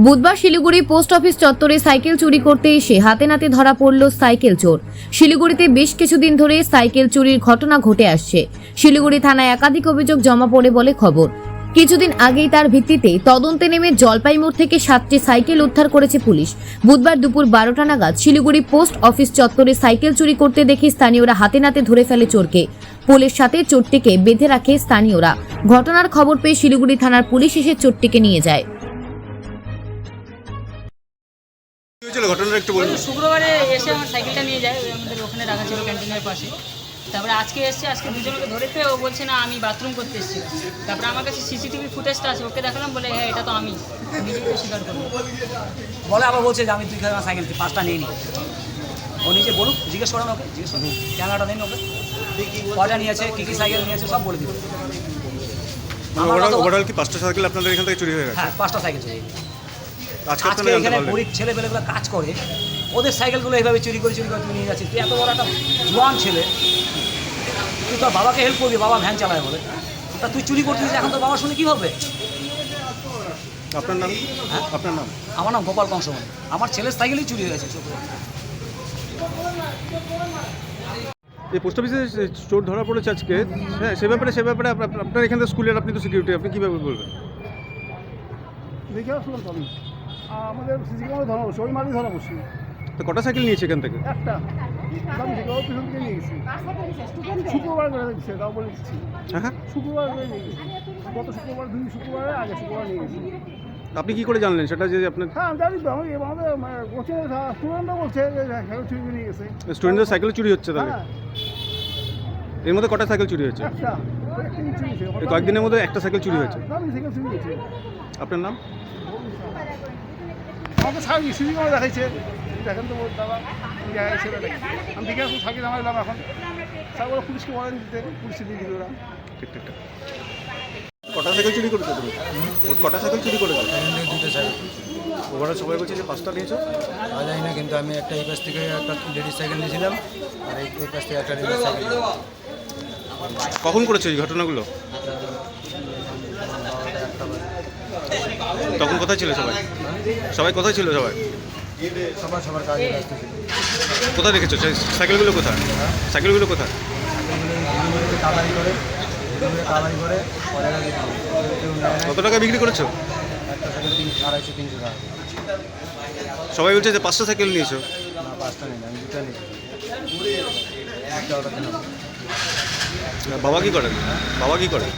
বুধবার Siliguri post office চত্বরে cycle চুরি করতে এসে হাতে নাতে ধরা পড়ল সাইকেল চোর। শিলিগুড়িতে বেশ কিছুদিন ধরে সাইকেল চুরির ঘটনা ঘটে আসছে। শিলিগুড়ি থানায় একাধিক অভিযোগ জমা পড়ে বলে খবর। কিছুদিন আগেই তার ভিত্তিতে তদন্তে নেমে জলপাইমোড় থেকে 7টি সাইকেল উদ্ধার করেছে পুলিশ। বুধবার দুপুর 12টা নাগাদ শিলিগুড়ি পোস্ট অফিস চত্বরে সাইকেল চুরি করতে দেখে স্থানীয়রা হাতে নাতে ধরে ফেলে চোরকে। পুলিশ সাথে চোরটিকে বেঁধে রাখে স্থানীয়রা। ঘটনার খবর পেয়ে শিলিগুড়ি থানার পুলিশ এসে চোরটিকে নিয়ে যায়। ঘটনাটা একটু বলুন। শুক্রবারে এসে আমার সাইকেলটা নিয়ে যায়, আমাদের ওখানে রাখা ছিল ক্যান্টিনের পাশে। তারপরে আজকে এসছে, আজকে দুজনকে ধরেছে। ও বলছে না আমি বাথরুম করতে এসেছিলাম। তারপরে আমার কাছে সিসিটিভি ফুটেজটা আছে, ওকে দেখালাম, বলে হ্যাঁ এটা তো আমি, নিজেই তো স্বীকার করবো বলে। আবার বলছে যে আমি 2 খানা সাইকেল 5টা নিয়ে নিই। ও নিজে বলুক, জিজ্ঞেস করেন ওকে, জিজ্ঞেস করুন ক্যামেরাটা দিন ওকে, কয়টা নিয়েছে, কী সাইকেল নিয়েছে সব বলে দিন। ওভারঅল কি 5টা সাইকেল আপনাদের এখান থেকে চুরি হয়ে গেছে? হ্যাঁ, 5টা সাইকেল চুরি। আজকে এখানে গরিব ছেলেপেলেগুলো কাজ করে, ওদের সাইকেলগুলো এইভাবে চুরি করে তুই নিয়ে যাচ্ছিস। তুই এত বড় একটা জোয়ান ছেলে, তুই তোর বাবাকে হেল্প করবি, বাবা ভ্যান চালায় বলে, তা তুই চুরি করতেছিস। এখন তোর বাবা শুনে কী হবে? আপনার নাম? হ্যাঁ, আপনার নাম? আমার নাম গোপাল কংসমান। আমার ছেলের সাইকেলই চুরি হয়েছে। এই পোস্ট অফিসে চোর ধরা পড়েছে আজকে, হ্যাঁ, সে ব্যাপারে আপনার এখানে স্কুলের, আপনি তো সিকিউরিটি, আপনি কীভাবে বলবেন? দেখে আসলাম তো আমি, আমাদের সিসি ক্যামেরা ধরা বসে, ওই মালই ধরা বসি। তো কটা সাইকেল নিয়েছে এখান থেকে? একটা দামি থেকে ওর পিছন থেকে নিয়ে গেছি, শুক্রবার করে দিচ্ছে, তাও বলে দিচ্ছি। হ্যাঁ, শুক্রবার করে নিয়ে গেছি, গত শুক্রবার, 2 শুক্রবারে আগে শুক্রবার নিয়ে গেছি। আপনি কি করে জানলেন সেটা যে আপনার? হ্যাঁ, আমি জানি তো, আমাদের কোচিং স্টুডেন্টরা বলছে যে সাইকেল চুরি করে নিয়ে গেছে। স্টুডেন্টদের সাইকেল চুরি হচ্ছে তাহলে? হ্যাঁ, এর মধ্যে কটা সাইকেল চুরি হয়েছে? একটা চুরি হয়েছে। এই কয়েকদিনের মধ্যে একটা সাইকেল চুরি হয়েছে। দামি সাইকেল চুরি হয়েছে। আপনার নাম? আমাকে সাইকেল সিসি ক্যামেরা দেখাইছে, দেখেন তো দাদা, আমি দেখাইছে আমি দেখে আসুন সাইকেল নামাইলাম। এখন সাইকেল পুলিশকে বলেন দিতে, পুলিশে দিয়ে দিল ওরা। ঠিক। কটা সাইকেল চুরি করেছো তুমি? কটা সাইকেল চুরি করেছো? 2টো সাইকেল। ওভারঅল সবাই বলছে যে 5টা নিয়েছো। জানি না, কিন্তু আমি একটা এই পাশ থেকে একটা লেডিস সাইকেল নিয়েছিলাম, আর এই পাশ থেকে একটা লেডিস সাইকেল। কখন করেছো এই ঘটনাগুলো? তখন কোথায় ছিল সবাই কোথায় ছিল? সবার কাজে ব্যস্ত ছিল। কোথায় রেখেছো সাইকেলগুলো? কোথায় সাইকেলগুলো? কোথায়? সাইকেলগুলো কালারি করে পরে কেউ নেয় না। কত টাকা বিক্রি করেছো? একটা সাইকেল 250-300 টাকা। সবাই বলছে যে 5টা সাইকেল নিয়েছো। না, 5টা নেই, আমি 2টা নিয়েছি। একটা অর্ডার দিলাম। বাবা কি করেন?